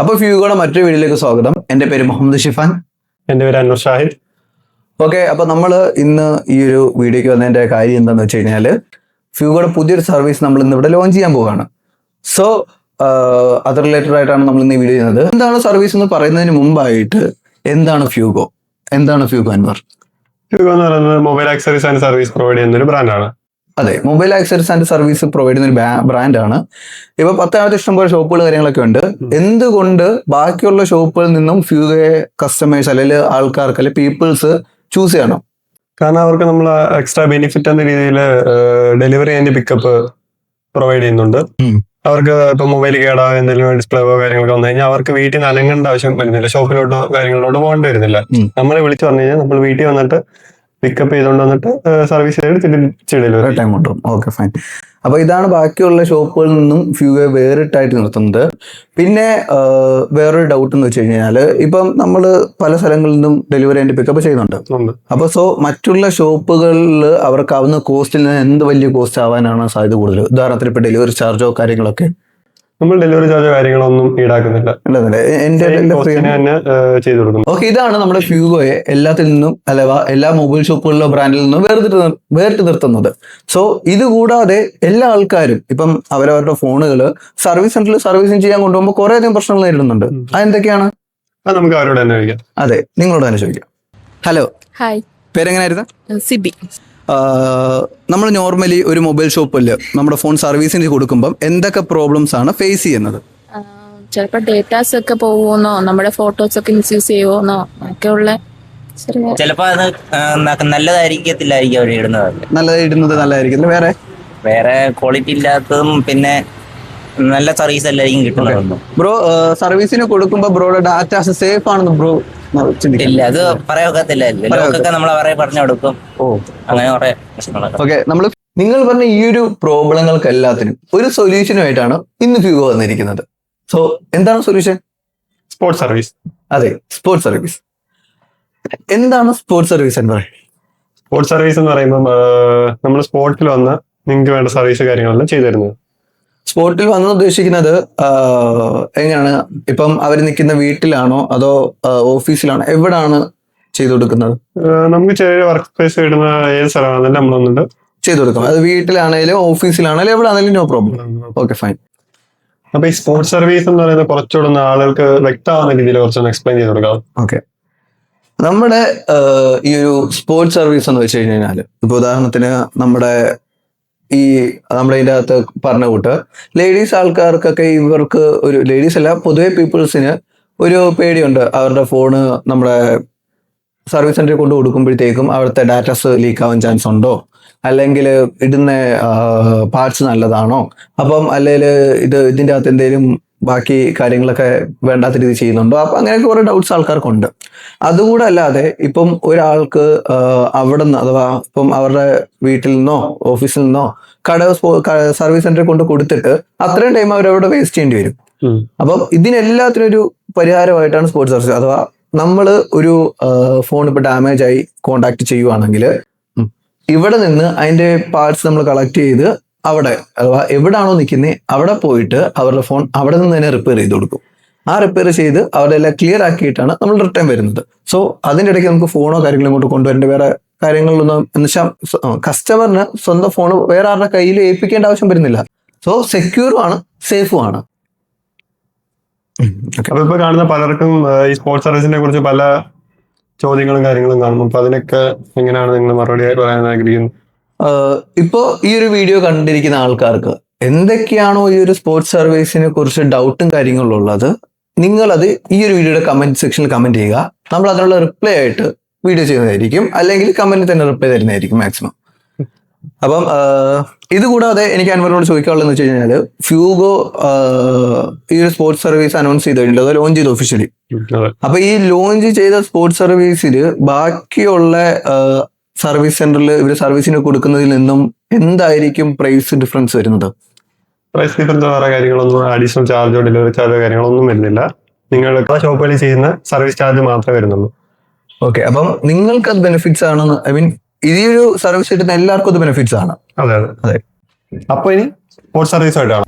അപ്പോൾ ഫ്യൂഗോയുടെ മറ്റൊരു വീഡിയോയിലേക്ക് സ്വാഗതം. എൻ്റെ പേര് മുഹമ്മദ് ഷിഫാൻ. എൻ്റെ പേര് അൻവർ ഷാഹിദ്. ഓക്കെ, അപ്പോൾ നമ്മൾ ഇന്ന് ഈ ഒരു വീഡിയോയ്ക്ക് വന്നതിൻ്റെ കാര്യം എന്താണെന്ന് വെച്ച് കഴിഞ്ഞാൽ ഫ്യൂഗോയുടെ പുതിയൊരു സർവീസ് നമ്മൾ ഇന്ന് ഇവിടെ ലോഞ്ച് ചെയ്യാൻ പോവുകയാണ്. സോ അത് റിലേറ്റഡ് ആയിട്ടാണ് നമ്മൾ ഇന്ന് ഈ വീഡിയോ ചെയ്യുന്നത്. എന്താണ് സർവീസ് എന്ന് പറയുന്നതിന് മുമ്പായിട്ട് എന്താണ് ഫ്യൂഗോ അൻവർ? ഫ്യൂഗോ എന്ന് പറയുന്നത് mobile accessories and service provide ചെയ്യുന്ന ഒരു ബ്രാൻഡാണ്. അതെ, mobile accessories and service provide ചെയ്യുന്ന ഒരു ബ്രാൻഡാണ്. ഇപ്പൊ 10 ഇഷ്ടംപോലെ ഷോപ്പുകൾ കാര്യങ്ങളൊക്കെ ഉണ്ട്. എന്തുകൊണ്ട് ബാക്കിയുള്ള ഷോപ്പുകളിൽ നിന്നും ഫ്യൂഗോയെ കസ്റ്റമേഴ്സ് അല്ലെങ്കിൽ ആൾക്കാർക്ക് അല്ലെങ്കിൽ പീപ്പിൾസ് ചൂസ് ചെയ്യണം? കാരണം അവർക്ക് നമ്മൾ എക്സ്ട്രാ ബെനിഫിറ്റ് എന്ന രീതിയിൽ ഡെലിവറി ആൻഡ് പിക്കപ്പ് പ്രൊവൈഡ് ചെയ്യുന്നുണ്ട്. അവർക്ക് ഇപ്പൊ മൊബൈൽ കേടാ എന്തെങ്കിലും ഡിസ്പ്ലേയോ കാര്യങ്ങളൊക്കെ വന്നു കഴിഞ്ഞാൽ അവർക്ക് വീട്ടിൽ നിന്ന് അനങ്ങേണ്ട ആവശ്യം വരുന്നില്ല, ഷോപ്പിലോട്ടോ കാര്യങ്ങളിലോട്ടോ പോകേണ്ടി വരുന്നില്ല. നമ്മളെ വിളിച്ചു പറഞ്ഞു കഴിഞ്ഞാൽ നമ്മൾ വീട്ടിൽ വന്നിട്ട് പിക്കപ്പ് ചെയ്തുകൊണ്ട് വന്നിട്ട് സർവീസ് ചെയ്ത് ടൈം കിട്ടും. Okay, fine. അപ്പൊ ഇതാണ് ബാക്കിയുള്ള ഷോപ്പുകളിൽ നിന്നും ഫ്യൂഗോയെ വേറിട്ടായിട്ട് നിർത്തുന്നത്. പിന്നെ വേറൊരു ഡൗട്ട് എന്ന് വെച്ച് കഴിഞ്ഞാൽ ഇപ്പം നമ്മൾ പല സ്ഥലങ്ങളിൽ നിന്നും ഡെലിവറി ആൻഡ് പിക്കപ്പ് ചെയ്യുന്നുണ്ട്. അപ്പൊ മറ്റുള്ള ഷോപ്പുകളിൽ അവർക്കാവുന്ന കോസ്റ്റിൽ നിന്ന് എന്ത് വലിയ കോസ്റ്റ് ആവാനാണ് സാധ്യത കൂടുതൽ? ഉദാഹരണത്തിന് ഇപ്പൊ ഡെലിവറി ചാർജോ കാര്യങ്ങളൊക്കെ നമ്മൾ ഡെലിവറി ചാർജോ കാര്യങ്ങളൊന്നും ഈടാക്കുന്നില്ല. ഓക്കെ, ഇതാണ് നമ്മുടെ ഫ്യൂഗോയെ എല്ലാത്തിൽ നിന്നും അഥവാ എല്ലാ മൊബൈൽ ഷോപ്പുകളിലോ ബ്രാൻഡിൽ നിന്നും വേറിട്ട് നിർത്തുന്നത്. സോ ഇത് കൂടാതെ എല്ലാ ആൾക്കാരും ഇപ്പം അവരവരുടെ ഫോണുകൾ സർവീസ് സെന്ററിൽ സർവീസിങ് ചെയ്യാൻ കൊണ്ടുപോകുമ്പോൾ കുറെ അധികം പ്രശ്നങ്ങൾ നേരിടുന്നുണ്ട്. അതെന്തൊക്കെയാണ്? നമുക്ക് അവരോട് തന്നെ ചോദിക്കാം. അതെ, നിങ്ങളോട് തന്നെ ചോദിക്കാം. ഹലോ, ഹായ്, പേരെങ്ങനായിരുന്നു? സിബി. നമ്മൾ നോർമലി ഒരു മൊബൈൽ ഷോപ്പിൽ നമ്മുടെ ഫോൺ സർവീസിന് കൊടുക്കുമ്പോൾ എന്തൊക്കെ പ്രോബ്ലംസ് ആണ് ഫേസ് ചെയ്യുന്നത്? ചിലപ്പോൾ ഡേറ്റാസ് ഒക്കെ പോകുമെന്നോ നമ്മുടെ ഫോട്ടോസ് ഒക്കെ മിസ്യൂസ് ചെയ്യുമോന്നോ ഒക്കെ ഉള്ള ചിലപ്പോ അത് നല്ലതായിരിക്കത്തില്ലായിരിക്കും അവർ ഇടുന്നത്. നല്ലതായിരിക്കും. വേറെ ക്വാളിറ്റി ഇല്ലാത്തതും പിന്നെ നല്ല സർവീസ് അല്ലായിരിക്കും കിട്ടുന്നതൊന്നും. ബ്രോ സർവീസിന് കൊടുക്കുമ്പോ ബ്രോയുടെ ഡാറ്റാസ് സേഫ് ആണെന്ന് ബ്രോ ഇല്ല, അത് പറയാക്കത്തില്ല. ലോക്കൊക്കെ നമ്മൾ അവരെ പറഞ്ഞു കൊടുക്കും. അങ്ങനെ കുറെ പ്രശ്നങ്ങളൊക്കെ. ഓക്കെ, നിങ്ങൾ പറഞ്ഞ ഈ ഒരു പ്രോബ്ലങ്ങൾക്ക് എല്ലാത്തിനും ഒരു സൊല്യൂഷനുമായിട്ടാണ് ഇന്ന് ഫ്യൂഗോ വന്നിരിക്കുന്നത്. സോ എന്താണ് സൊല്യൂഷൻ? Sports service. അതെ, സ്പോർട്സ് സർവീസ്. എന്താണ് സ്പോർട്സ് സർവീസ് എന്ന് പറയുന്നത്? സ്പോർട്സ് സർവീസ് എന്ന് പറയുമ്പോൾ നമ്മൾ സ്പോർട്ടിൽ വന്ന് നിങ്ങൾക്ക് വേണ്ട സർവീസ് കാര്യങ്ങളെല്ലാം ചെയ്തു തരുന്നത്. സ്പോർട്ടിൽ വന്നത് ഉദ്ദേശിക്കുന്നത് എങ്ങനെയാണ്? ഇപ്പം അവർ നിൽക്കുന്ന വീട്ടിലാണോ അതോ ഓഫീസിലാണോ, എവിടാണ് ചെയ്തു കൊടുക്കുന്നത്? നമുക്ക് ചെറിയ വർക്ക് സ്പേസ് ഇടുന്ന ഏത് സ്ഥലമാണെങ്കിലും നമ്മൾ വന്നിട്ട് ചെയ്തു കൊടുക്കും. അത് വീട്ടിലാണെങ്കിലും ഓഫീസിലാണെങ്കിലും എവിടെയാണെങ്കിലും നോ പ്രോബ്ലം. Okay, fine. അപ്പൊ ഈ സ്പോർട്സ് സർവീസ് എന്ന് പറയുന്നത് കുറച്ചുകൂടെ ആളുകൾക്ക് വ്യക്തമാവുന്ന രീതിയിൽ കുറച്ചൊന്ന് എക്സ്പ്ലെയിൻ ചെയ്ത് കൊടുക്കാം. ഓക്കെ, നമ്മുടെ ഈ ഒരു സ്പോർട്സ് സർവീസ് എന്ന് വെച്ച് കഴിഞ്ഞാൽ ഇപ്പൊ ഉദാഹരണത്തിന് നമ്മുടെ ഇതിൻ്റെ അകത്ത് പറഞ്ഞ കൂട്ട് ലേഡീസ് ആൾക്കാർക്കൊക്കെ ഇവർക്ക് ഒരു ലേഡീസ് അല്ല പൊതുവെ പീപ്പിൾസിന് ഒരു പേടിയുണ്ട്. അവരുടെ ഫോണ് നമ്മുടെ സർവീസ് സെന്ററിൽ കൊണ്ട് കൊടുക്കുമ്പോഴത്തേക്കും അവിടുത്തെ ഡാറ്റാസ് ലീക്ക് ആവാൻ ചാൻസ് ഉണ്ടോ, അല്ലെങ്കിൽ ഇടുന്ന പാർട്സ് നല്ലതാണോ, അപ്പം അല്ലെങ്കിൽ ഇതിൻ്റെ അകത്ത് എന്തെങ്കിലും ബാക്കി കാര്യങ്ങളൊക്കെ വേണ്ടാത്ത രീതി ചെയ്യുന്നുണ്ടോ, അപ്പം അങ്ങനെയൊക്കെ കുറെ ഡൗട്ട്സ് ആൾക്കാർക്കുണ്ട്. അതുകൂടെ അല്ലാതെ ഇപ്പം ഒരാൾക്ക് അവിടെ നിന്ന് അഥവാ ഇപ്പം അവരുടെ വീട്ടിൽ നിന്നോ ഓഫീസിൽ നിന്നോ സർവീസ് സെന്ററിൽ കൊണ്ട് കൊടുത്തിട്ട് അത്രയും ടൈം അവരവിടെ വേസ്റ്റ് ചെയ്യേണ്ടി വരും. അപ്പം ഇതിനെല്ലാത്തിനും ഒരു പരിഹാരമായിട്ടാണ് സ്പോർട്സ് സർവീസ്. അഥവാ നമ്മൾ ഒരു ഫോൺ ഇപ്പൊ ഡാമേജ് ആയി കോണ്ടാക്ട് ചെയ്യുവാണെങ്കിൽ ഇവിടെ നിന്ന് അതിന്റെ പാർട്സ് നമ്മൾ കളക്ട് ചെയ്ത് അവിടെ അഥവാ എവിടാണോ നിൽക്കുന്നത് അവിടെ പോയിട്ട് അവരുടെ ഫോൺ അവിടെ നിന്ന് തന്നെ റിപ്പയർ ചെയ്ത് കൊടുക്കും. ആ റിപ്പയർ ചെയ്ത് അവരുടെ എല്ലാം ക്ലിയർ ആക്കിയിട്ടാണ് നമ്മൾ റിട്ടേൺ വരുന്നത്. സോ അതിൻ്റെ ഇടയ്ക്ക് നമുക്ക് ഫോണോ കാര്യങ്ങളും ഇങ്ങോട്ട് കൊണ്ടുവരേണ്ട വേറെ കാര്യങ്ങളിലൊന്നും എന്നുവെച്ചാൽ കസ്റ്റമറിന് സ്വന്തം ഫോൺ വേറെ ആരുടെ കയ്യിൽ ഏൽപ്പിക്കേണ്ട ആവശ്യം വരുന്നില്ല. സോ സെക്യൂറും ആണ്, സേഫും ആണ്. അപ്പൊ ഇപ്പൊ കാണുന്ന പലർക്കും ഈ സ്പോർട്സ് സർവീസിനെ കുറിച്ച് പല ചോദ്യങ്ങളും കാര്യങ്ങളും കാണും. അപ്പൊ അതിനൊക്കെ എങ്ങനെയാണ് നിങ്ങൾ മറുപടി പറയാൻ ആഗ്രഹിക്കുന്നത്? ഇപ്പോ ഈ ഒരു വീഡിയോ കണ്ടിരിക്കുന്ന ആൾക്കാർക്ക് എന്തൊക്കെയാണോ ഈ ഒരു സ്പോർട്സ് സർവീസിനെ കുറിച്ച് ഡൗട്ടും കാര്യങ്ങളും ഉള്ളത്, നിങ്ങളത് ഈ ഒരു വീഡിയോയുടെ കമന്റ് സെക്ഷനിൽ കമന്റ് ചെയ്യുക. നമ്മൾ അതിനുള്ള റിപ്ലൈ ആയിട്ട് വീഡിയോ ചെയ്യുന്നതായിരിക്കും, അല്ലെങ്കിൽ കമന്റിൽ തന്നെ റിപ്ലൈ തരുന്നതായിരിക്കും മാക്സിമം. അപ്പം ഇതുകൂടാതെ എനിക്ക് അൻവറിനോട് ചോദിക്കാനുള്ളതെന്ന് വെച്ച് കഴിഞ്ഞാൽ ഫ്യൂഗോ ഈ ഒരു സ്പോർട്സ് സർവീസ് അനൗൺസ് ചെയ്ത് കഴിഞ്ഞിട്ട് അത് ലോഞ്ച് ചെയ്തു ഒഫീഷ്യലി. അപ്പൊ ഈ ലോഞ്ച് ചെയ്ത സ്പോർട്സ് സർവീസിൽ ബാക്കിയുള്ള സർവീസ് സെന്ററിൽ ഇവർ സർവീസിന് കൊടുക്കുന്നതിൽ നിന്നും എന്തായിരിക്കും പ്രൈസ് ഡിഫറൻസ് വരുന്നത്? പ്രൈസ് ഡിഫറൻസ് വേറെ കാര്യങ്ങളൊന്നും അഡീഷണൽ ചാർജോ ഡെലിവറി ചാർജോ കാര്യങ്ങളൊന്നും വരുന്നില്ല. നിങ്ങൾ ഷോപ്പുകളിൽ ചെയ്യുന്ന സർവീസ് ചാർജ് മാത്രമേ വരുന്നുള്ളൂ. ഓക്കെ, അപ്പം നിങ്ങൾക്ക് അത് ബെനിഫിറ്റ്സ് ആണെന്ന് ഐ മീൻ ഈ ഒരു സർവീസ് കിട്ടുന്ന എല്ലാവർക്കും അത് ബെനിഫിറ്റ്സ് ആണ്. അതെ. അപ്പൊ ഇനി സ്പോർട്സ് സർവീസ് ആയിട്ടാണ്